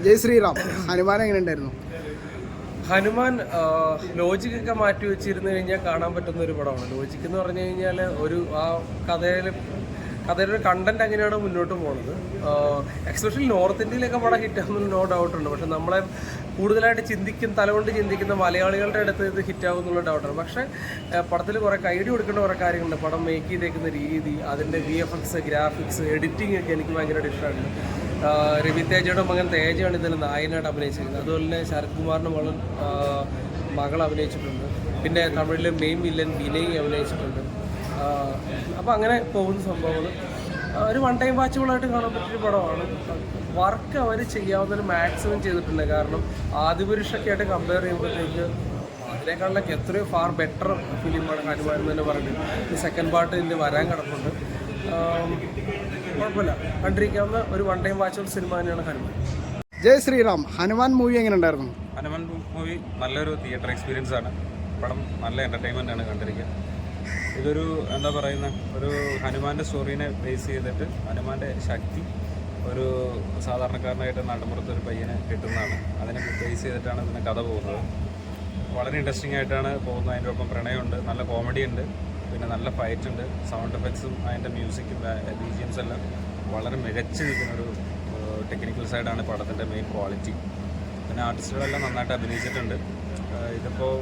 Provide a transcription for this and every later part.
ജയ് ശ്രീറാം ഹനുമാൻ എങ്ങനെ ഉണ്ടായിരുന്നു? ഹനുമാൻ ലോജിക്കൊക്കെ മാറ്റി വെച്ചിരുന്നു കഴിഞ്ഞാൽ കാണാൻ പറ്റുന്ന ഒരു പടമാണ്. ലോജിക്ക് എന്ന് പറഞ്ഞു കഴിഞ്ഞാൽ ആ കഥയുടെ ഒരു കണ്ടന്റ് അങ്ങനെയാണ് മുന്നോട്ട് പോകുന്നത്. എക്സ്പെഷ്യലി നോർത്ത് ഇന്ത്യയിലൊക്കെ പടം ഹിറ്റാകുന്നതിന് നോ ഡൗട്ട് ഉണ്ട്. പക്ഷെ നമ്മളെ കൂടുതലായിട്ട് തലകൊണ്ട് ചിന്തിക്കുന്ന മലയാളികളുടെ അടുത്ത് ഇത് ഹിറ്റാകും എന്നുള്ള ഡൗട്ടാണ്. പക്ഷേ പടത്തിൽ കുറേ ഐഡിയ കൊടുക്കേണ്ട കുറേ കാര്യങ്ങളുണ്ട്. പടം മേക്ക് ചെയ്തേക്കുന്ന രീതി, അതിൻ്റെ VFX, ഗ്രാഫിക്സ്, എഡിറ്റിംഗ് ഒക്കെ എനിക്ക് ഭയങ്കരമായിട്ട് ഇഷ്ടമാണ്. രവി തേജയുടെ മകൻ തേജയാണ് ഇതിൽ നായകനായിട്ട് അഭിനയിച്ചിരിക്കുന്നത്. അതുപോലെ തന്നെ ശരത് കുമാറിൻ്റെ മകൾ അഭിനയിച്ചിട്ടുണ്ട്. പിന്നെ തമിഴിലെ മെയിൻ വില്ലൻ വിനയ് അഭിനയിച്ചിട്ടുണ്ട്. അപ്പോൾ അങ്ങനെ പോകുന്ന സംഭവങ്ങൾ ഒരു വൺ ടൈം വാച്ചബിളായിട്ട് കാണാൻ പറ്റിയൊരു പടമാണ്. വർക്ക് അവർ ചെയ്യാവുന്നൊരു മാക്സിമം ചെയ്തിട്ടുണ്ട്. കാരണം ആദിപുരുഷൊക്കെ ആയിട്ട് കമ്പയർ ചെയ്യുമ്പോഴത്തേക്ക് അതിനേക്കാളിലൊക്കെ എത്രയോ ഫാർ ബെറ്റർ ഫിലിമാണ് ഹനുമാൻ എന്ന് തന്നെ പറഞ്ഞിട്ട് സെക്കൻഡ് പാർട്ട് ഇതിൽ വരാൻ കിടപ്പുണ്ട്. കുഴപ്പമില്ല, കണ്ടിരിക്കാവുന്ന ഒരു വൺ ടൈം വാച്ചബിൾ സിനിമ തന്നെയാണ് ഹനുമാൻ. ജയ് ശ്രീറാം ഹനുമാൻ മൂവി എങ്ങനെ ഉണ്ടായിരുന്നു? ഹനുമാൻ മൂവി നല്ലൊരു തിയേറ്റർ എക്സ്പീരിയൻസ് ആണ്. പടം നല്ല എൻ്റർടൈൻമെൻ്റ് ആണ് കണ്ടിരിക്കുക. ഇതൊരു എന്താ പറയുന്ന ഒരു ഹനുമാൻ്റെ സ്റ്റോറീനെ ബേസ് ചെയ്തിട്ട് ഹനുമാൻ്റെ ശക്തി ഒരു സാധാരണക്കാരനായിട്ട് നാട്ടുമ്പുറത്ത് ഒരു പയ്യനെ കിട്ടുന്നതാണ്. അതിനെ ബേസ് ചെയ്തിട്ടാണ് ഇതിൻ്റെ കഥ പോകുന്നത്. വളരെ ഇൻട്രസ്റ്റിംഗ് ആയിട്ടാണ് പോകുന്നത്. അതിൻ്റെ ഒപ്പം പ്രണയമുണ്ട്, നല്ല കോമഡി ഉണ്ട്, പിന്നെ നല്ല ഫൈറ്റ് ഉണ്ട്. സൗണ്ട് എഫക്ട്സും അതിൻ്റെ മ്യൂസിക്കും BGMs എല്ലാം വളരെ മികച്ചു നിൽക്കുന്നൊരു ടെക്നിക്കൽ സൈഡാണ് പടത്തിൻ്റെ മെയിൻ ക്വാളിറ്റി. പിന്നെ ആർട്ടിസ്റ്റുകളെല്ലാം നന്നായിട്ട് അഭിനയിച്ചിട്ടുണ്ട്. ഇതിപ്പോൾ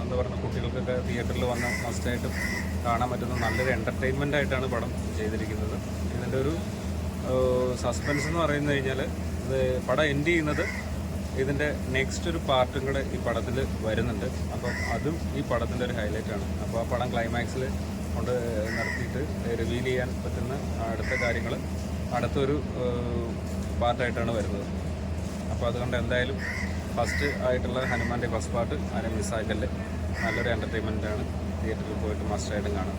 എന്താ പറയുക, കുട്ടികൾക്കൊക്കെ തിയേറ്ററിൽ വന്ന് മസ്റ്റായിട്ടും കാണാൻ പറ്റുന്ന നല്ലൊരു എൻ്റർടൈൻമെൻ്റ് ആയിട്ടാണ് പടം ചെയ്തിരിക്കുന്നത്. ഇതിൻ്റെ ഒരു സസ്പെൻസ് എന്ന് പറയുന്നത് കഴിഞ്ഞാൽ ഇത് പടം എൻഡ് ചെയ്യുന്നത് ഇതിൻ്റെ നെക്സ്റ്റ് ഒരു പാർട്ടും കൂടെ ഈ പടത്തിൽ വരുന്നുണ്ട്. അപ്പം അതും ഈ പടത്തിൻ്റെ ഒരു ഹൈലൈറ്റാണ്. അപ്പോൾ ആ പടം ക്ലൈമാക്സിൽ കൊണ്ട് നിർത്തിയിട്ട് റിവീൽ ചെയ്യാൻ പറ്റുന്ന അടുത്ത കാര്യങ്ങൾ അടുത്തൊരു പാർട്ടായിട്ടാണ് വരുന്നത്. അപ്പോൾ അതുകൊണ്ട് എന്തായാലും ഫസ്റ്റ് ആയിട്ടുള്ള ഹനുമാൻ്റെ ഫസ്റ്റ് പാർട്ട് ആരും മിസ്സാക്കല്ലേ. നല്ലൊരു എൻ്റർടൈൻമെൻറ്റാണ്. തിയേറ്ററിൽ പോയിട്ട് മസ്റ്റായിട്ടും കാണാം.